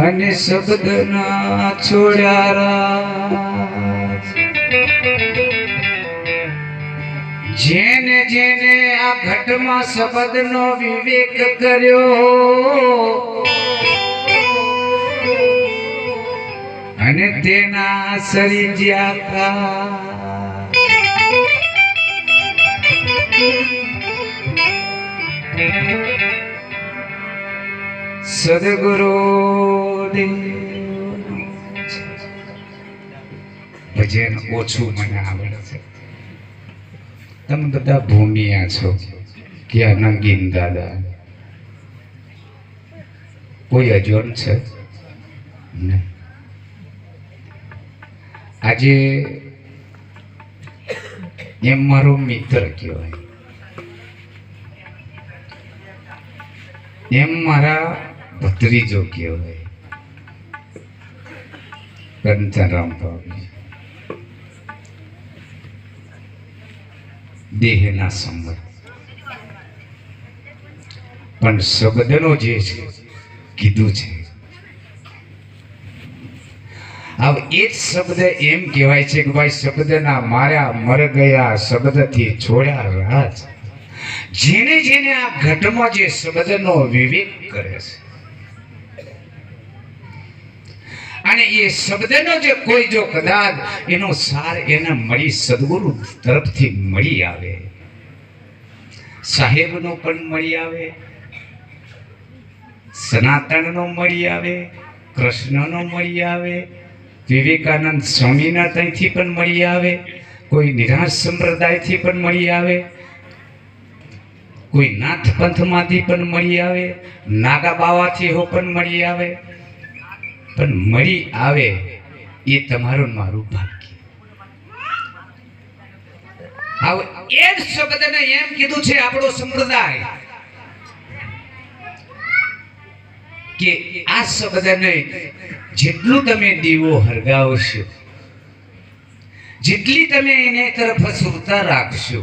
અને શબ્દના છોડ્યા જેને જેને આ ઘટમાં શબ્દનો વિવેક કર્યો અને તેના સર્જ્યા સદગુરુ ભજન ઓછું મને આવડે છે. તમે બધા ભૂમિયા છો ક્યાં નંગીન દાદા કોઈ અજોડ છે ને? આજે એમ મારો મિત્ર કહેવાય, એમ મારા ભત્રીજો કહેવાય કંચનરામ ભાભી. દેહના સંબંધ પણ શબ્દનો જે છે કીધું છે હવે એ જ શબ્દ એમ કહેવાય છે કે ભાઈ શબ્દના માર્યા મર ગયા શબ્દથી છોડ્યા રાજ. જેને જેને આ ઘટમાં જે શબ્દનો વિવેક કરે છે અને એ શબ્દનો જે કોઈ જો કદાચ એનો સાર એને મળી સદગુરુ તરફથી મળી આવે, સાહેબનો પણ મળી આવે, સનાતનનો મળી આવે, કૃષ્ણનો મળી આવે, વિવેકાનંદ સ્વામીના ત્યાંથી પણ મળી આવે, કોઈ નિરાશ સંપ્રદાયથી પણ મળી આવે, કોઈ નાથ પંથમાંથી પણ મળી આવે, નાગા બાવાથી હો પણ મળી આવે, પણ મળી આવે એ તમારું મારું ભાગ્ય. હવે એ જ શબ્દને એમ કીધું છે આપણો સંપ્રદાય કે આ શબ્દને જેટલું તમે દીવો હરગાવશો, જેટલી તમે એને તરફ સુરતા રાખશો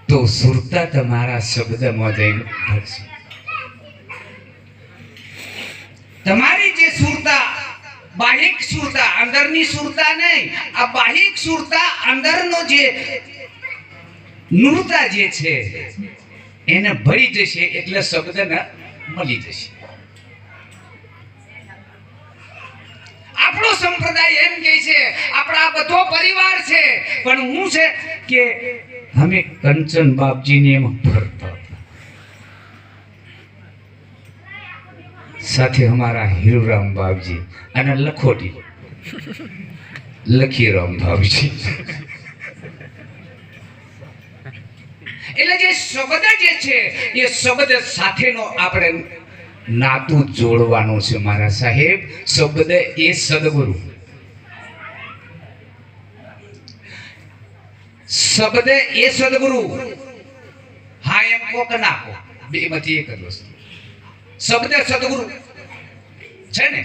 તો સુરતા તમારા શબ્દમાં જઈને ભરશે. તમારી જે સુરતા બાહિક સુરતા, અંદરની સુરતા નહીં, આ બાહિક સુરતા અંદરનો જે નૂરતા જે છે એને ભરી જશે એટલે શબ્દને મળી જશે. આપણો સંપ્રદાય એમ કહે છે આપણા બધો પરિવાર છે પણ હું છે કે અમે કંચન બાપજીને એમ ભરતા સાથે हमारा हीरोराम बाबजी અને લખોટી લખીરામ બાબજી. એટલે જે શબ્દ જે છે એ શબ્દ સાથેનો આપણે નાતું જોડવાનું છે મારા સાહેબ. શબ્દ એ સદગુરુ, શબ્દ એ સદગુરુ. હા એમ કો કે ના કો, બે માંથી એક જ વસ્તુ. શબ્દ સદગુરુ છે ને,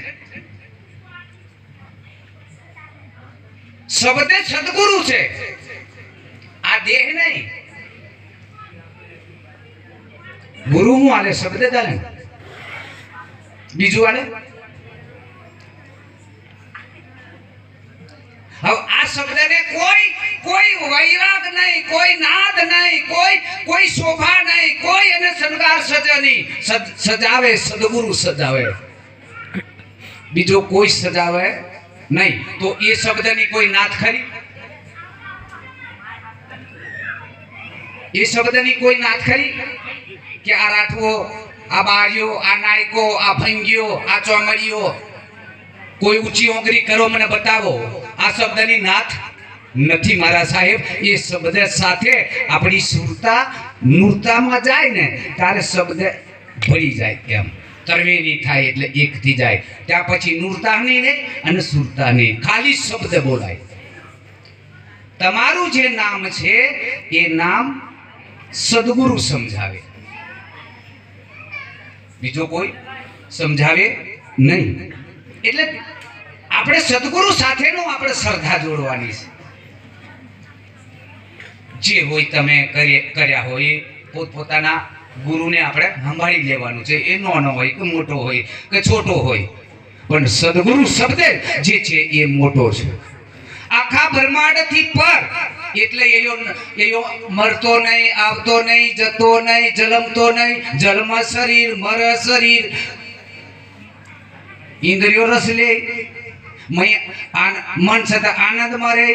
શબ્દ સદગુરુ છે, આ દેહ નહીં. ગુરુ હું આલે શબ્દ ચાલે, બીજું આલે. હવે આ શબ્દને કોઈ કોઈ વૈરાગ નહીં, કોઈ નાદ નહીં, કોઈ શોભા નહીં, કોઈ એને શણગાર સજા નહીં. સજાવે સદગુરુ સજાવે, બીજો કોઈ સજાવે નહીં. તો એ શબ્દની કોઈ નાથ ખરી? એ શબ્દની કોઈ નાથ ખરી કે આ રાઠવો, આ બારીઓ, આ નાયકો, આ ભંગીઓ, આ ચોમડીઓ, કોઈ ઊંચી ઓંગરી કરો મને બતાવો. આ શબ્દની નાથ નથી મારા સાહેબ. એ શબ્દ સાથે આપણી સુરતા નૂરતામાં જાય ને ત્યારે શબ્દ ભળી જાય, એમ તરવેની થાય એટલે એક થઈ જાય. ત્યાં પછી નૂરતા નહીં રહે અને સુરતા નહીં, ખાલી શબ્દ બોલાય. તમારું જે નામ છે એ નામ સદગુરુ સમજાવે, બીજો કોઈ સમજાવે નહીં. એટલે આપણે સદગુરુ સાથેનો આપણે શ્રદ્ધા જોડવાની છે. જે હોય તમે કર્યા હોય પોતપોતાના ગુરુને આપણે સંભાળી લેવાનું છે. એ નાનો હોય કે મોટો હોય કે છોટો હોય, પણ સદગુરુ શબ્દ જે છે એ મોટો છે. આખા બ્રહ્માંડથી પર, એટલે એયો મરતો નહીં, આવતો નહીં, જતો નહીં, જલમતો નહીં. જન્મ શરીર, મર શરીર, ઇન્દ્રિયો રસ લે, મન છતાં આનંદમાં રહે,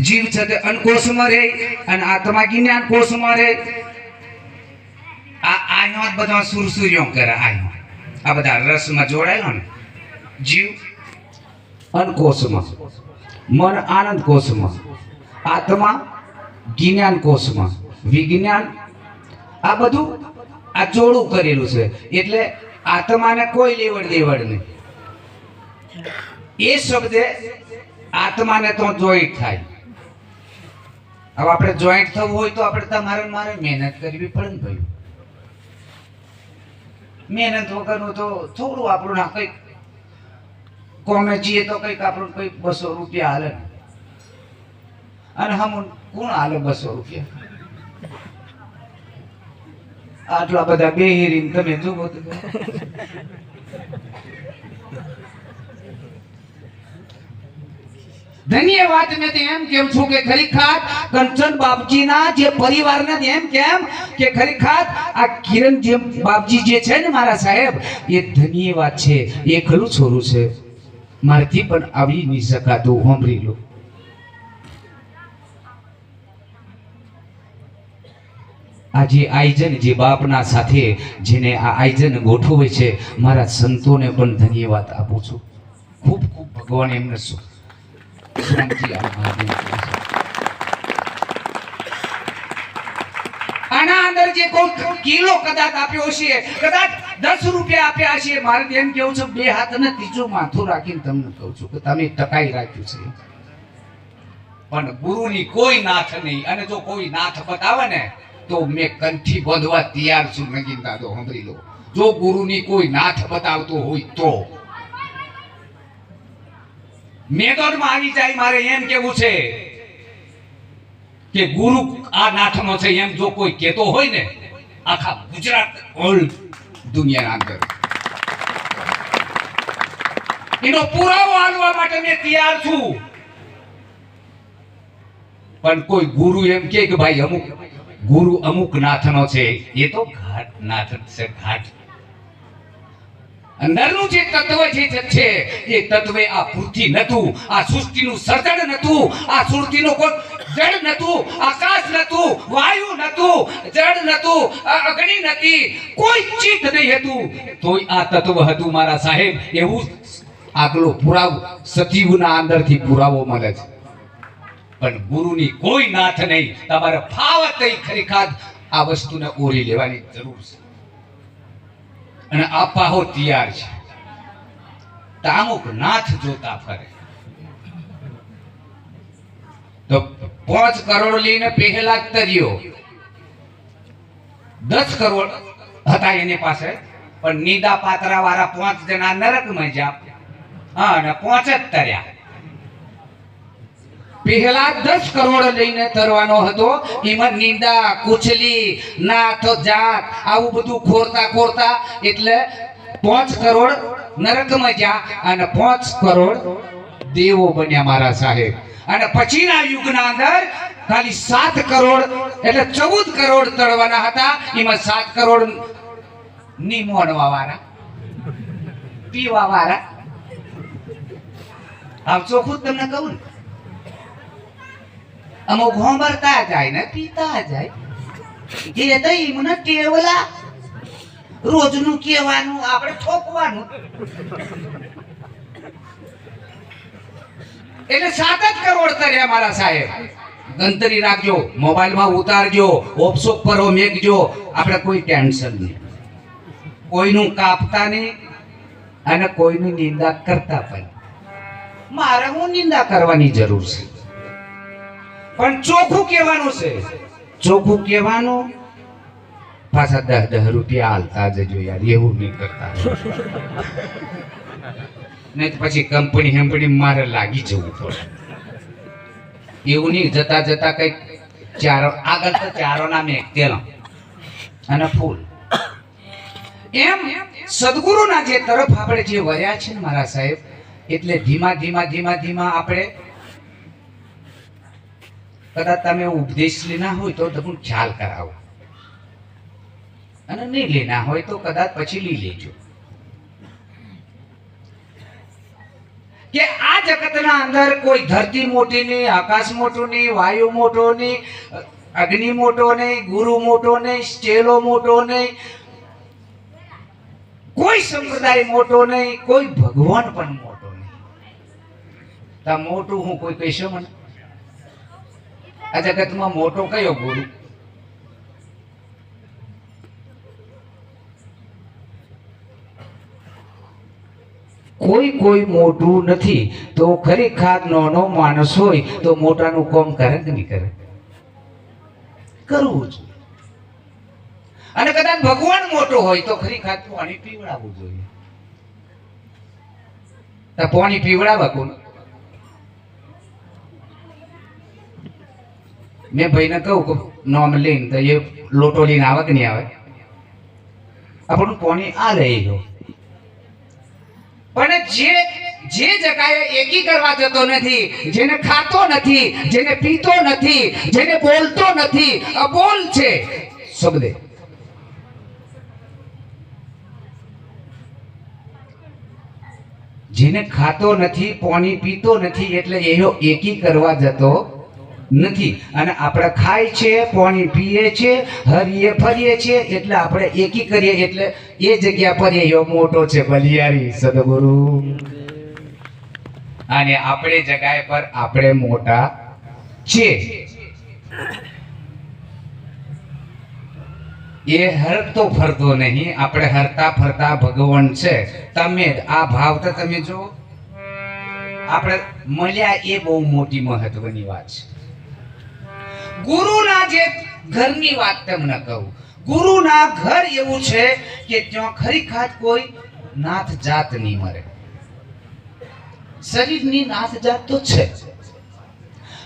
જીવ છતાં અનકોશમાં રહે, અને આત્મા જ્ઞાન કોશમાં રહે. આ બધા સુરસુર્યો કરે. આ બધા રસમાં જોડાયેલો ને. જીવ અનકોશમાં, મન આનંદ કોશમાં, આત્મા જ્ઞાન કોશમાં, વિજ્ઞાન, આ બધું આ જોડું કરેલું છે. એટલે આત્માને કોઈ લેવડ દેવડ નહીં. એ શબ્દે આત્માને તો જોઈન્ટ થાય. હવે આપણે જોઈન્ટ થવું હોય તો આપણે તમારે મારે મહેનત કરવી પડે ને ભાઈ. મહેનત વગરનું તો થોડું આપણું ના કંઈક કોમે જઈએ તો કંઈક આપણું કંઈક 200 રૂપિયા હાલે, અને હમ કોણ હાલે 200 રૂપિયા? આટલા બધા બેહીરીને તમે જુઓ તો ધન્યવાદ. મેં એમ કેમ છું કે ખરેખર કંચન બાપજીના જે પરિવારને એમ કેમ કે ખરેખર આ કિરણ જે બાપજી જે છે ને મારા સાહેબ, એ ધન્યવાદ છે. એ ખરું છોરું છે, મારથી પણ આવી નહીં શકાતું. સાંભળી લો. આ જે આયોજન જે બાપના સાથે જેને આ આયોજન ગોઠવે છે, મારા સંતોને પણ ધન્યવાદ આપું છું. ખૂબ ખૂબ ભગવાન એમને શું આના અંદર જે કોઈ કિલો કદાચ આપ્યો છે, કદાચ 10 રૂપિયા આપ્યા છે, મારે એમ કેવું છે, 2 હાથ ને ત્રીજું માથું રાખીને તમને કહું છું કે તમે ટકાઈ રાખ્યું છે. પણ ગુરુની કોઈ નાથ નહીં. અને જો કોઈ નાથ બતાવે ને તો મેં કંઠી બાંધવા તૈયાર છું. નગીન દાદો સાંભળી લો. જો ગુરુની કોઈ નાથ બતાવતો હોય તો મેદાનમાં આવી જાય. મારે એમ કેવું છે કે ગુરુ આ નાથનો છે એમ જો કોઈ કહેતો હોય ને, આખા ગુજરાત ઓલ દુનિયાના અંદર એનો પુરાવો આલવા માટે મેં તૈયાર છું. પણ કોઈ ગુરુ એમ કે ભાઈ અમુક ગુરુ અમુક નાથનો છે, એ તો ઘાટ નાથ છે. ઘાટ અંદરનું જે તત્વ છે એ તત્વે આ પૃથ્વી નતું, આ સૃષ્ટિનું સર્જન નતું, આ સૃષ્ટિનો કોઈ જળ નતું, આકાશ નતું, વાયુ નતું, જળ નતું, અગ્નિ નથી, કોઈ ચીજ નહીં હતું, તોય આ તત્વ હતું મારા સાહેબ. એવું આગલો પુરાવો સજીવના અંદરથી પુરાવો મળે છે. પણ ગુરુની કોઈ નાથ નહીં. તમારે ફાવત ખરેખર આ વસ્તુને ઓરી લેવાની જરૂર છે. અને આપા હો તૈયાર છે. તો અમુક નાથ જોતા ફરે તો 5 કરોડ લઈને પહેલા જ તર્યો. 10 કરોડ હતા એની પાસે, પણ નીદા પાત્રા વાળા 5 જણા નરકમાં જ્યાં, અને 5 જ તર્યા. પહેલા 10 કરોડ લઈને તરવાનો હતો. એમાં નિંદા, કુચલી, નાથ, જાત આવું બધું ખોરતા એટલે 5 કરોડ નરકમાં ગયા અને 5 કરોડ દેવો બન્યા મારા સાહેબ. અને પછીના યુગના અંદર ખાલી 7 કરોડ એટલે 14 કરોડ તળવાના હતા. એમાં 7 કરોડ નીમોણવા વાળા, પીવા વાળા. આમ ચોખ્ખું તમને કહું ને, અમુક હોંભરતા જાય ને પીતા જાય. એ તો એમને ટેવલા રોજનું કહેવાનું, આપણે ઠોકવાનું. એટલે 7 જ કરોડ કર્યા મારા સાહેબ. ગણતરી રાખજો, મોબાઈલમાં ઉતારજો, ઓપ્સો પર મેકજો. આપણે કોઈ ટેન્શન નહીં, કોઈનું કાપતા નહીં અને કોઈની નિંદા કરતા પણ. મારે હું નિંદા કરવાની જરૂર છે, પણ ચોખ્ખું કહેવાનું છે. ચોખ્ખું કહેવાનું. પાછા 10 રૂપિયા હાલતા જજો યાર, એવું નહીં કરતા. નહીં તો પછી કંપની મારે લાગી જવું પડે. એવું નહીં જતા કઈક ચારો આગળ તો ચારો ના મેં તેલ અને ફૂલ. એમ સદગુરુના જે તરફ આપણે જે વર્યા છે ને મારા સાહેબ, એટલે ધીમા ધીમા ધીમા ધીમા આપણે કદાચ તમે ઉપદેશ લેના હોય તો તમને ખ્યાલ કરાવો, અને નહીં લેના હોય તો કદાચ પછી લઈ લેજો કે આ જગતના અંદર કોઈ ધરતી મોટી નહીં, આકાશ મોટું નહીં, વાયુ મોટો નહીં, અગ્નિ મોટો નહીં, ગુરુ મોટો નહીં, ચેલો મોટો નહીં, કોઈ સંપ્રદાય મોટો નહીં, કોઈ ભગવાન પણ મોટો નહીં. તા મોટું હું કોઈ કહેશો મને? આ જગતમાં મોટો કયો ગુરુ? કોઈ કોઈ મોટું નથી. તો ખરેખર નાનો માણસ હોય તો મોટાનું કામ કરે કે નહીં કરે? કરવું જોઈએ. અને કદાચ ભગવાન મોટો હોય તો ખરેખર પાણી પીવડાવવું જોઈએ. તો પાણી પીવડાવવા કોણ? મેં ભાઈને કહું નોમ લઈને તો એ લોટો લઈને આવે કે નહીં આવે? આપણું પાણી આ લઈ ગયો. પણ જે જગાએ એકી કરવા જતો નથી, જેને ખાતો નથી, જેને પીતો નથી, જેને બોલતો નથી, અબોલ છે શબ્દે, જેને ખાતો નથી, પાણી પીતો નથી, એટલે એનો એકી કરવા જતો નથી. અને આપણે ખાય છે, પાણી પીએ છે, હરીએ ફરીએ છે, એટલે આપણે એકી કરીએ, એટલે એ જગ્યા પર એ મોટો છે બલિયારી સદગુરુ. અને આપણે જગ્યા પર આપણે મોટા છે. એ હરતો ફરતો નહીં, આપણે હરતા ફરતા ભગવાન છે. તમે આ ભાવ તો તમે જો આપણે મળ્યા એ બહુ મોટી મહત્વની વાત છે. ગુરુના જે ઘરની વાત તમને કહું, ગુરુના ઘર એવું છે કે ત્યાં ખરેખર કોઈ નાથ જાત નહીં મળે. શરીરની નાથ જાત તો છે,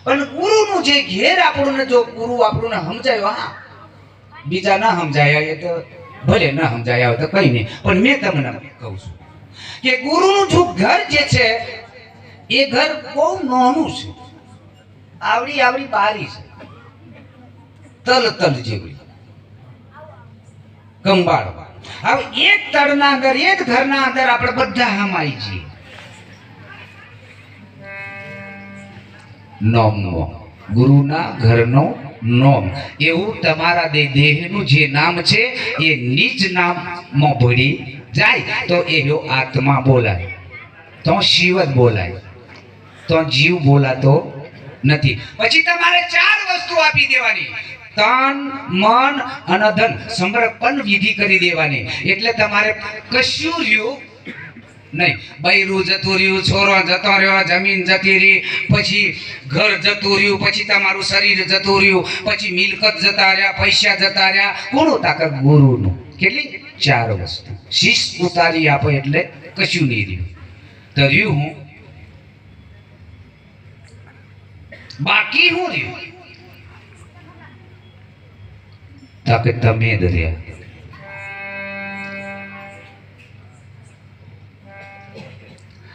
પણ ગુરુનું જે ઘેર આપણને જો ગુરુ આપણને સમજાયો, હા બીજા ના સમજાયા એ તો ભલે ના સમજાયા તો કઈ નહીં, પણ મેં તમને કહું છું કે ગુરુનું જો ઘર જે છે એ ઘર બહુ નાનું છે. આવડી આવડી બારી છે, તલ તલ જેવી કંબાળ. હવે એક તળના અંદર, એક ઘરના અંદર આપણે બધા હમાઈ છીએ. નોમ ગુરુના ઘરનો નોમ. એવું તમારા દેહનું જે નામ છે એ નીચ નામમાં ભળી જાય તો એનો આત્મા બોલાય, તો શિવ જ બોલાય, તો જીવ બોલાતો નથી. પછી તમારે 4 વસ્તુ આપી દેવાની: તન, મન અને ધન. સમર્પણ વિધિ કરી દેવાની. એટલે તમારે કશું રહ્યું નહીં. બૈરું જતું રહ્યું, છોરો જતો રહ્યો, જમીન જતી રહી, પછી ઘર જતું રહ્યું, પછી તમારું શરીર જતું રહ્યું, પછી મિલકત જતા રહ્યા, પૈસા જતા રહ્યા. કોનું તાકાત? ગુરુનું. કેટલી? 4 વસ્તુ. શીશ ઉતારી આપો એટલે કશું નહીં રહ્યું. તો રહ્યું હું બાકી હું રહ્યું? તાકે તમે દરિયા.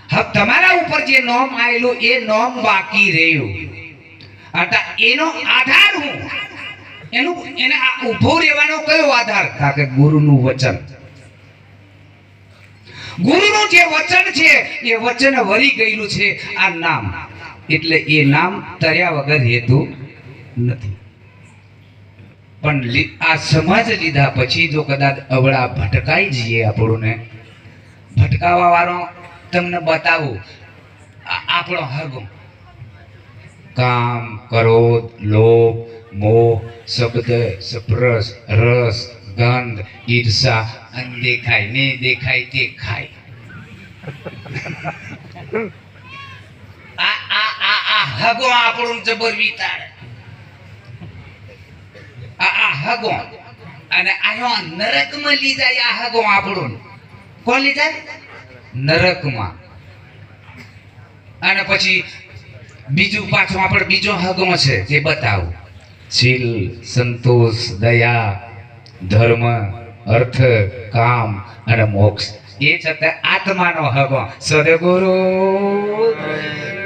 હવે તમારા ઉપર જે નોમ આવેલું એ નોમ બાકી રહ્યું. એનો આધાર હું, એને ઉભો રહેવાનો કયો આધાર? તાકે ગુરુનું વચન. ગુરુનું જે વચન છે એ વચન વરી ગયેલું છે આ નામ. એટલે એ નામ તર્યા વગર રહેતું નથી. પણ આ સમજ લીધા પછી જો કદાચ અવળા ભટકાઈ જઈએ, આપણને ભટકાવા વાળો તમને બતાવું, આપણો હગો કામ, ક્રોધ, લોભ, મોહ, શબ્દ, સ્પર્શ, રસ, ગંધ, ઈર્ષા, અનદેખાય ને દેખાય તે ખાય. આ હગો આપણું જબર વિતાડે. આ હગો અને આયો નરકમાં લઈ જાય. આ હગો આપણું કોણ લઈ જાય? નરકમાં. અને પછી બીજું પાછું આપણે બીજો હગો છે તે બતાવું: શીલ, સંતોષ, દયા, ધર્મ, અર્થ, કામ અને મોક્ષ. એ છતાં આત્માનો હકો સદગુરુ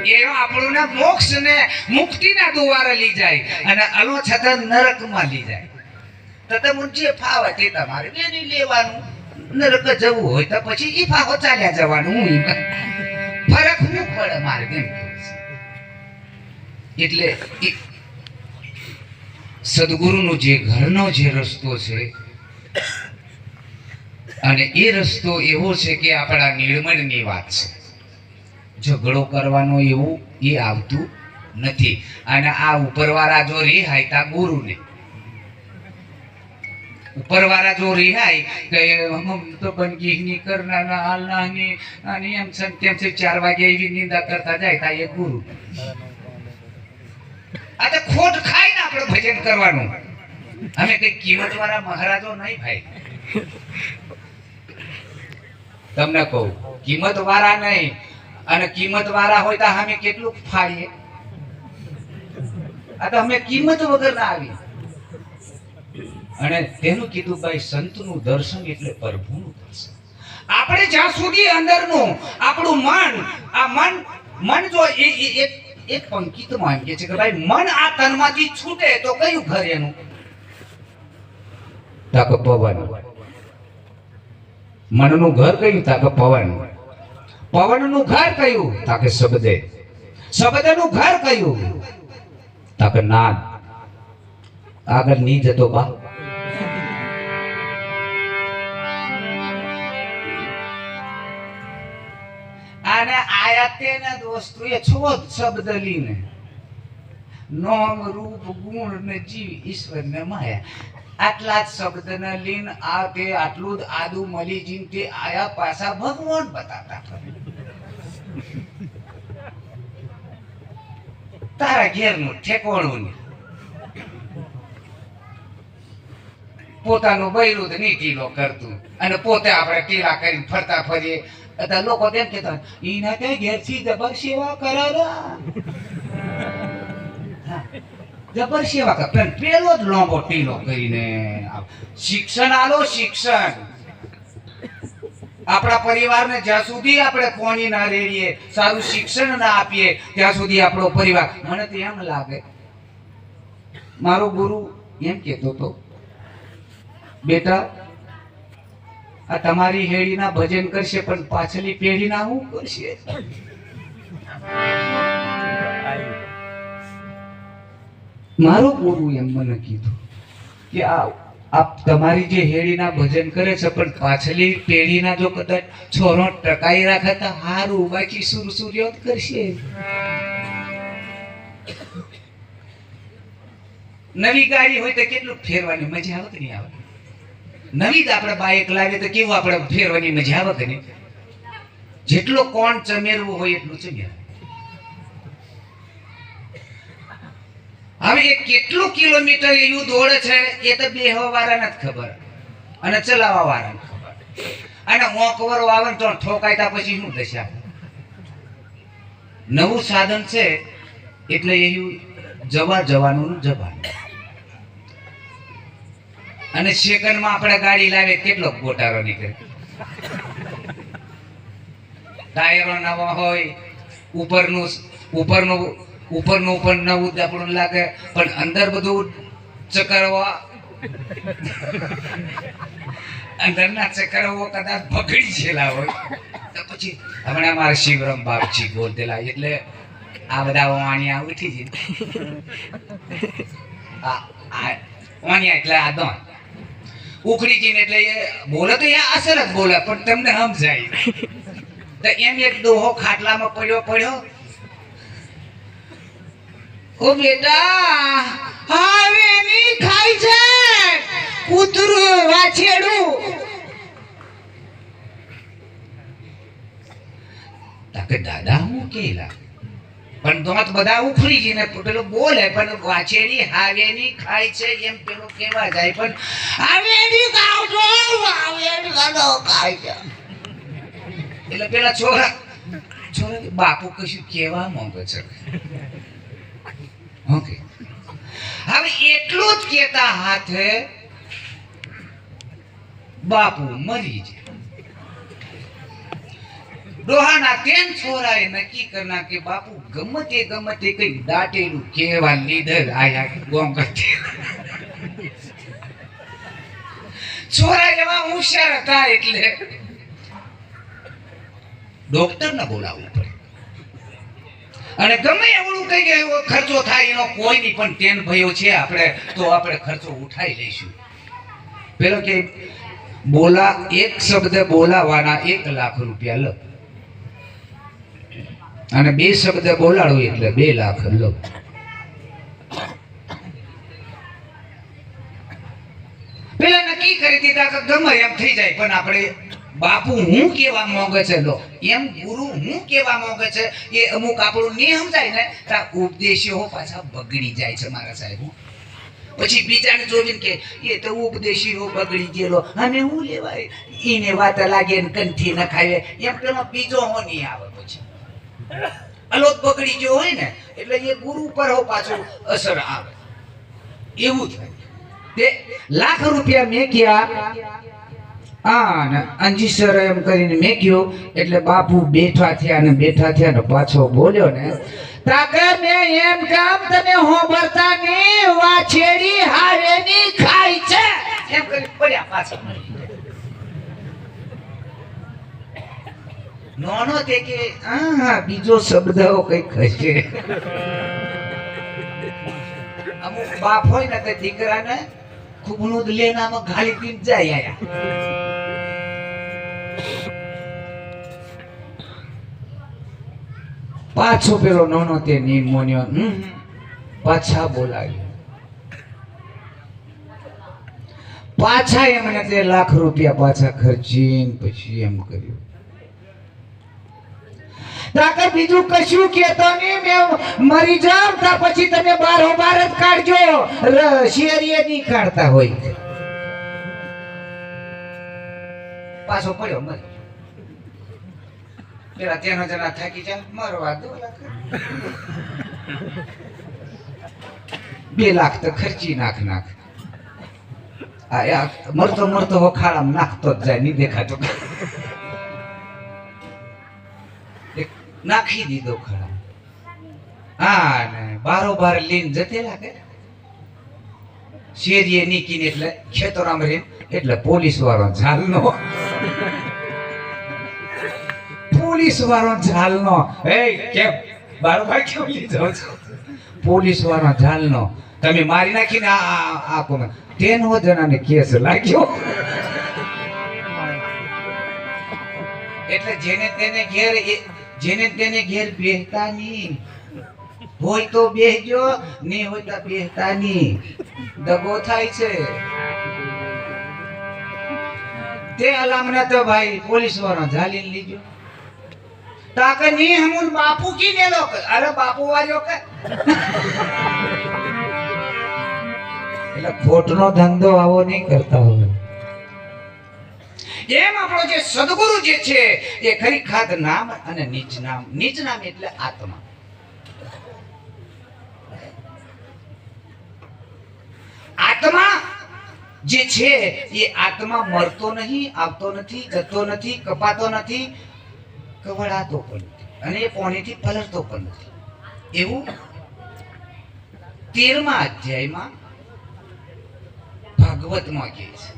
એ આપણું ને મોક્ષ ને મુક્તિના દ્વારે લઈ જાય અને અલો છતાં નરકમાં લઈ જાય. તો તમને જે ફાવે તે તમારે વેરી લેવાનું. નરક જવું હોય તો પછી ઈ ફાવો ચાલ્યા જવાનું. હું ફરક ન પડે મારે કેમ. એટલે સદગુરુનો જે ઘરનો જે રસ્તો છે અને એ રસ્તો એવો છે કે આપણા નિર્મળની વાત છે. ઝઘડો કરવાનો એવું એ આવતું નથી. અને આ ઉપરવાળા જો રિહાય તા ગુરુને, ઉપરવાળા જો રિહાય કે હમ તો બંદગી ની કરનારા અલ્લાહની અને એમ તેમ 4 વાગે એવી નિંદા કરતા જાય તા એ ગુરુ. આ તો ખોટ ખાઈને આપણે ભજન કરવાનું. અમે કઈ કિંમત વાળા મહારાજો નહીં ભાઈ. તમને કહું કિંમત વાળા નહીં. અને કિંમત વાળા હોય તો અમે કેટલું ફાડીએ. આ તો અમે કિંમત વગર ના આવી. અને તેનું કીધું ભાઈ સંતનું દર્શન એટલે પ્રભુનું દર્શન. આપણે જ્યાં સુધી અંદરનું આપણું મન આ મન જો એક પંક્તિમાં એમ કે છે કે ભાઈ મન આ તનમાંથી છૂટે તો કયું ઘર એનું? તાક પવન. મનનું ઘર કયું? તાક પવન. પવનનું ઘર કયું? તાકે શબ્દે. શબ્દનું ઘર કયું? તાક નાદ. આગળ ની જતો બા. અને આયાતે ને દોસ્તો એ છોડ શબ્દ લીને નોમ રૂપ ગુણ ને જીવ ઈશ્વર ને માયા આટલા જ શબ્દ ને લીન આ તે આટલું જ આદુ મળી જીન તે આયા પાછા ભગવાન બતાતા તારા ઘેર નું ઠેકોણું ને પોતાનું બૈરું જ નહીં ટીલો કરતું અને પોતે આપણે ટીલા કરીને ફરતા ફરીએ. લોકો તેમ કેતા ઈના તે ઘેરથી જબર સેવા કરારા, જબર સેવા કર. પણ પેલો જ લોંબો ટીલો કરીને શિક્ષણ આલો. શિક્ષણ આપણા પરિવારને જ્યાં સુધી આપણે પોણી ના રેડીએ, સારું શિક્ષણ ના આપીએ ત્યાં સુધી આપણો પરિવાર. મને તો એમ લાગે મારો ગુરુ એમ કેતો તો બેટા આ તમારી હેડીના ભજન કરશે પણ પાછલી પેઢીના શું કરશે? મારો ગુરુ એમ મને કીધું કે આ તમારી જે હેડીના ભજન કરે છે પણ પાછલી પેઢીના જો કદાચ છોરો ટકાઈ રાખે તો હારું, બાકી સુરસુર્યોત કરશે. નવી ગાડી હોય તો કેટલું ફેરવાની મજા આવે કે નહીં આવે? નવી જ આપણે બાઇક લાવીએ તો કેવું આપણે ફેરવાની મજા આવે કે નહીં? જેટલો કોણ ચમેરવું હોય એટલું ચમેર. હવે એ કેટલું કિલોમીટર એવું દોડે છે એ તો બેહવા વાળાને જ ખબર અને ચલાવવા વાળાને ખબર. અને મોકવરો આવે તો ઠોકાયતા પછી શું થશે? નવું સાધન છે એટલે એવું જવાનું જવાનું. અને સેકન્ડમાં આપણે ગાડી લાવે કેટલો ગોટાળો નીકળે. ટાયરો નવા હોય, ઉપરનું નવું આપણું લાગે પણ અંદર બધું ચકરવા, અંદરના ચકરવો કદાચ બગડી ગયેલા હોય તો પછી હમણાં મારા શિવરામ બાપજી બોલતેલા એટલે આ બધા વાણિયા ઉઠી જાય. વાણિયા એટલે આ દોન ઉખડી જઈને એટલે એ બોલે તો એ અસર જ બોલે પણ તમને સમજાય તો એમ એક દોહો ખાટલામાં પડ્યો. ઓ બેટા હવે ની ખાય છે કૂતરું વાછેડું. તાકે દાદા હું કેલા પણ દોત બધા ઉખડી જઈને પેલો બોલે પણ વાછેડી હાવેની ખાય છે એમ પેલો કેવા જાય પણ હાવેની ખાવ છો, હાવેની ખાય છે. એટલે પેલા છોરા બાપુ કશું કેવા માંગે છે. ઓકે હવે એટલું જ કેતા હાથે બાપુ મરી જાય. ડોહાના તેમ છોરાએ નક્કી કરના કે બાપુ ગમે તે કઈ દાટેલું કેવા લીધર આયા ગોંગટી. છોરા એવા હોશિયાર હતા એટલે ડોક્ટર ને બોલાવવું પડે. અને ગમે એવડું કઈ કે એવો ખર્ચો થાય એનો કોઈ નહીં, પણ તેન ભયો છે આપણે તો આપણે ખર્ચો ઉઠાઈ લઈશું. પેલો કે બોલા એક શબ્દ બોલાવાના 1 લાખ રૂપિયા લો, અને 2 શબ્દ બોલાડો એટલે 2 લાખ લો. પેલા નક્કી કરી દીધા કે ગમે એમ થઈ જાય, પણ આપણે બાપુ હું કેવા માંગે છે લો, એમ ગુરુ હું કેવા માંગે છે એ અમુક આપણું નહીં સમજાય ને ત્યાં ઉપદેશીઓ પાછા બગડી જાય છે મારા સાહેબ. પછી બીજાને જોઈને કે એ તો ઉપદેશીઓ બગડી ગયેલો અને હું લેવાય એને વાત લાગે ને કંઠી ન ખાય એમ પેલો બીજો હો નહીં આવે. પછી અલોક બગડી ગયો હોય ને એટલે એ ગુરુ પર હો પાછું અસર આવે એવું થાય. તે લાખ રૂપિયા મેક્યા અંજીસર એમ કરીને મેક્યો એટલે બાપુ બેઠા થયા ને પાછો બોલ્યો ને તાકે મેં એમ કામ તને હોબરતા ની વાછેડી હારેની ખાઈ છે એમ કરી પડ્યા પાછા. નોનો તે કે બીજો શબ્દ કઈ ખસે. અમુક બાપ હોય ને તે દીકરાને ખૂબનું લેનામાં ગાલી પીને જાય આયા. પાછો પેલો નોનો તે નિમોનિયો પાછા બોલાવ્યો. પાછા એમને તે લાખ રૂપિયા પાછા ખર્ચીને પછી એમ કર્યું તાકે બીજું કશું કેતો નહીં, મેં મરી જામ તા પછી તમે બાર જ કાઢજો, શેરીએ નહીં કાઢતા હોય. પાછો પડ્યો મરી. પેલા તેનો જણા થાકી જાય મરવા દો. 2 લાખ તો ખર્ચી નાખ. મરતો ખાડામાં નાખતો જ જાય, નહીં દેખાતો. નાખી દીધો ખરા. ને બારોબાર લઈને જતે લાગે શેરીએ નીકળીને એટલે ખેતરામ રે એટલે પોલીસ વાળો ઝાલનો કેમ બારોબાર કેમ લીધો છો? પોલીસ વાળો ઝાલનો તમે મારી નાખીને આ કોને 10 જણાને કેસ લાગ્યો. એટલે જેને તેને ઘેર બેહતા નહીં હોય તો બેહજો, નહીં હોય તો બેહતા નહીં. દગો થાય છે. તે અલામને તો ભાઈ પોલીસ વાળો ઝાલીને લીજો. તાકે નહીં હમુન બાપુ કી ને લો. અરે બાપુ વાળ્યો કે એટલે ખોટનો ધંધો આવો નહીં કરતા હોય. એમ આપણો જે સદગુરુ જે છે એ ખરી ખાત નામ અને નીચ નામ એટલે આત્મા. આત્મા જે છે એ આત્મા મરતો નહીં, આવતો નથી, જતો નથી, કપાતો નથી, કવડાતો પણ નથી અને એ પોણીથી પલળતો પણ નથી. એવું 13મા અધ્યાયમાં ભાગવતમાં કહે છે.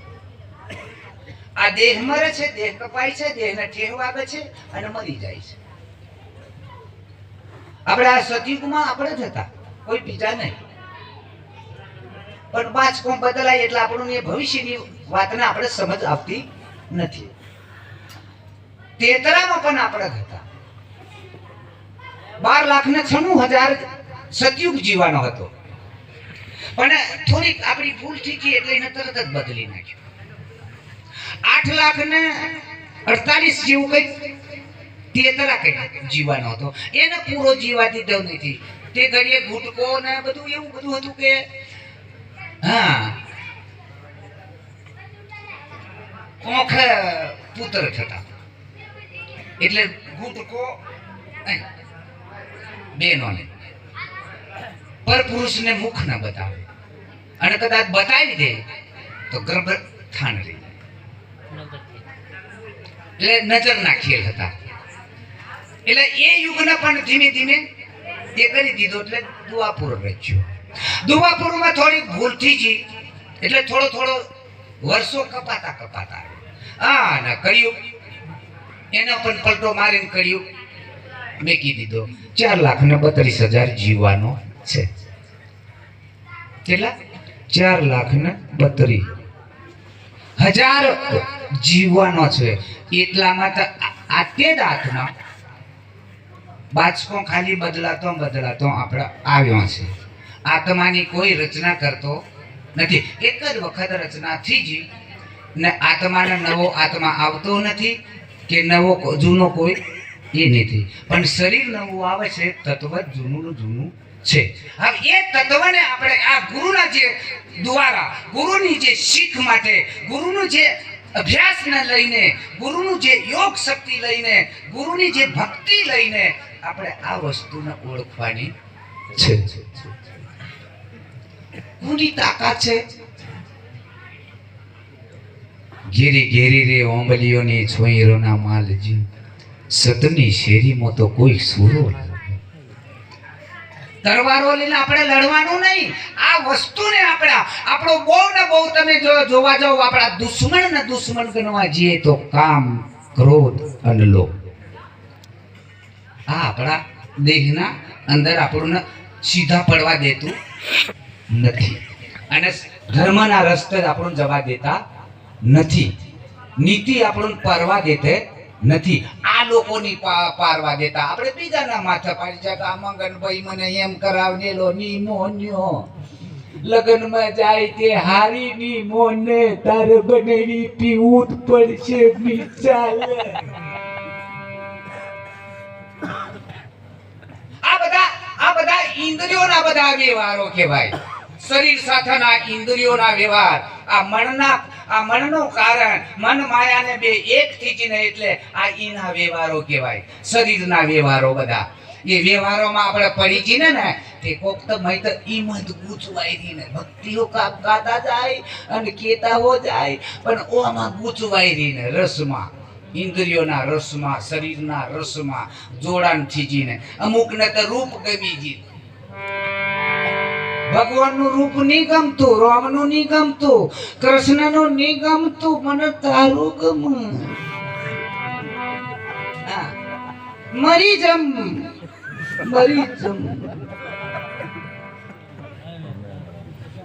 આ દેહ મરે છે, દેહ કપાય છે, દેહને ઠેહ વાગે છે અને મરી જાય છે. આપણે આ સતયુગમાં આપણે જ હતા, કોઈ બીજા નહીં. પણ 5 કોમ બદલાય એટલે આપણને ભવિષ્યની વાતને આપણે સમજ આવતી નથી. 13માં પણ આપણે જ હતા. 12,96,000 સતયુગ જીવાનો હતો, પણ થોડીક આપણી ભૂલ થઈ ગઈ એટલે એને તરત જ બદલી નાખ્યો. 8,48,000 જેવું કઈ 13 કઈ જીવાનો હતો, એને પૂરો જીવા દીધો નથી. તે ઘડીએ ઘૂંટકો ને બધું એવું બધું હતું કે કોખ પુત્ર થતા એટલે ઘૂંટકો બેનોને પર પુરુષને મુખ ના બતાવે અને કદાચ બતાવી દે તો ગર્ભ થાન રહી જાય. એટલે નજરના ખેલ હતા. એટલે એ યુગને પણ ધીમે ધીમે એ કરી દીધો એટલે દુવાપુર રચ્યો. દુવાપુરમાં થોડી ભૂલ થઈ ગઈ એટલે થોડો વર્ષો કપાતા હા ના કર્યું એના પણ પલટો મારીને કર્યું મેકી દીધો. 4,32,000 જીવવાનો છે. કેટલા? 4,32,000 જીવવાનો છે. એટલામાં તો આ તે દાંતના બાચકો ખાલી બદલાતો આપણે આવ્યો છે. આત્માની કોઈ રચના કરતો નથી. એક જ વખત રચના થઈ ગઈ ને આત્માને નવો આત્મા આવતો નથી કે નવો જૂનો કોઈ એ નથી. પણ શરીર નવું આવે છે, તત્વ જૂનું છે. હવે એ તત્વને આપણે આ ગુરુના જે દ્વારા ગુરુની જે શીખ માટે ગુરુનું જે અભ્યાસને લઈને ગુરુનું જે યોગ શક્તિ લઈને ગુરુની જે ભક્તિ લઈને આપણે આ વસ્તુને ઓળખવાની છે. કોની તાકાત છે? ઘેરી રે ઓંબલીઓની છોઈરોના માલજી, સતની શેરીમાં તો કોઈ સુરો. તરવારો લઈને આપણે લડવાનું નહીં. આ વસ્તુને આપણો બહુ ને બહુ તમે જોવા જાવ આપણા દુશ્મન ગણવા જઈએ તો કામ, ક્રોધ અને લોભ. આ આપણા દેહના અંદર આપણને સીધા પડવા દેતું નથી અને ધર્મના રસ્તે આપણને જવા દેતા નથી. નીતિ આપણને પારવા દેતે નથી. આ લોકોની પારવા દેતા આપણે બીજાના માથે પાડી જાય. આ મંગનભાઈ મને એમ કરાવનેલો ની મોન્યો લગનમાં જાય તે હારી ની મોને તારે બનેવી પીવું પડશે ચાલે. આ બધા ઇન્દ્રિયોના બધા વ્યવહારો કહેવાય. શરીર સાથેના ઇન્દ્રિયોના વ્યવહાર. આ મનનું કારણ મન માયાને બે એક થઈ જઈને એટલે આ ઈના વ્યવહારો કહેવાય. શરીરના વ્યવહારો બધા એ વ્યવહારોમાં આપણે પડી જઈને ને તે કોક તો મય તો ઈમત ગૂંચવાઈ રહીને ભક્તિઓ કાતા જાય અને કેતાઓ જાય પણ ઓમાં ગૂંચવાઈ રહીને રસમાં, ઇન્દ્રિયોના રસમાં, શરીરના રસમાં જોડાણ થઈ જઈને અમુકને તો રૂપ ગમી ગઈ. ભગવાનનું રૂપ નહીં ગમતું, રામનું નહીં ગમતું, કૃષ્ણનું નહીં ગમતું, મને તારું ગમે. મરી જમ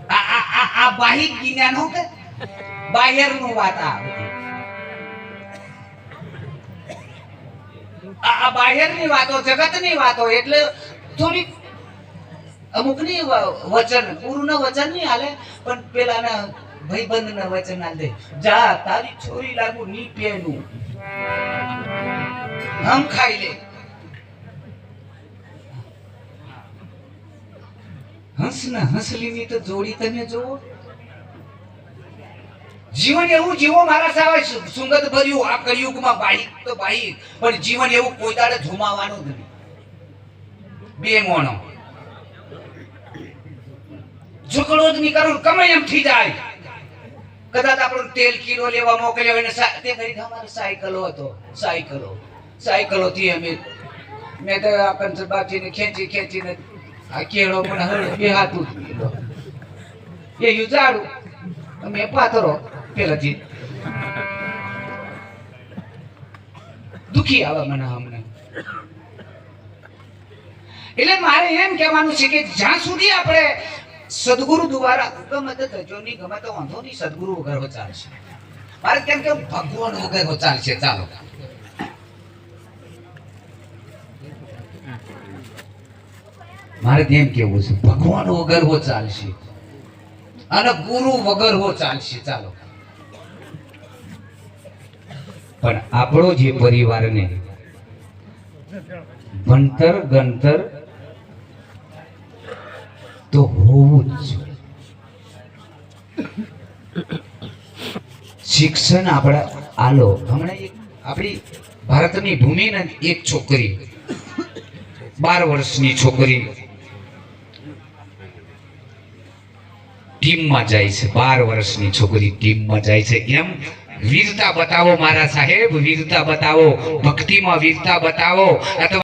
આ બાહિક જ્ઞાન હો કે બાહ્યનું વાત આ બાહ્યની વાતો, જગતની વાતો એટલે થોડીક અમુકની વચન ગુરુના વચન નહીં હાલે પણ પેલાના ભાઈબંધના વચન હાલ દે. જા તારી છોરી લાગુ ની પેનું હમ ખાઈ લે. હંસના હંસલીની તો જોડી તમે જોવો. જીવન એવું જીવો મારા સાવે સુંગત ભર્યું. આ કળિયુગમાં બાહિક તો બાહિક પણ જીવન એવું કોઈ દાડે ધુમાવાનું જ નહીં. બે મોણો ઝઘડો જ નહીં કરું કમે એમ થઈ જાય. કદાચ આપણું તેલ કિલો લેવા મોકલ્યો હોય ને તે કરી અમારે સાયકલો થી અમે મેં તો આ કંચબાજીને ખેંચીને આ કેળો મને હળે બે હાથું એ યુજાડું અમે પાથરો પેલાથી દુખી આવે મને હમણાં. એટલે મારે એમ કહેવાનું છે કે જ્યાં સુધી આપણે સદગુરુ દ્વારા ગમે તે થજો નહીં ગમે તો વાંધો નહીં, સદગુરુ વગર ચાલશે. મારે કેમ કે ભગવાન વગર ચાલશે. ચાલો મારે તેમ કેવું છે ભગવાન વગર હો ચાલશે અને ગુરુ વગર હો ચાલશે. ચાલો પણ આપણો જે પરિવારને ભણતર ગણતર તો હોવું જ જોઈએ. શિક્ષણ આપણે આલો. હમણાં આપણી ભારતની ભૂમિને એક છોકરી 12 વર્ષની છોકરી ટીમમાં જાય છે. 12 વર્ષની છોકરી ટીમમાં જાય છે. એમ વીરતા બતાવો મારા સાહેબ, વીરતા બતાવો, ભક્તિમાં વીરતા બતાવો, અથવા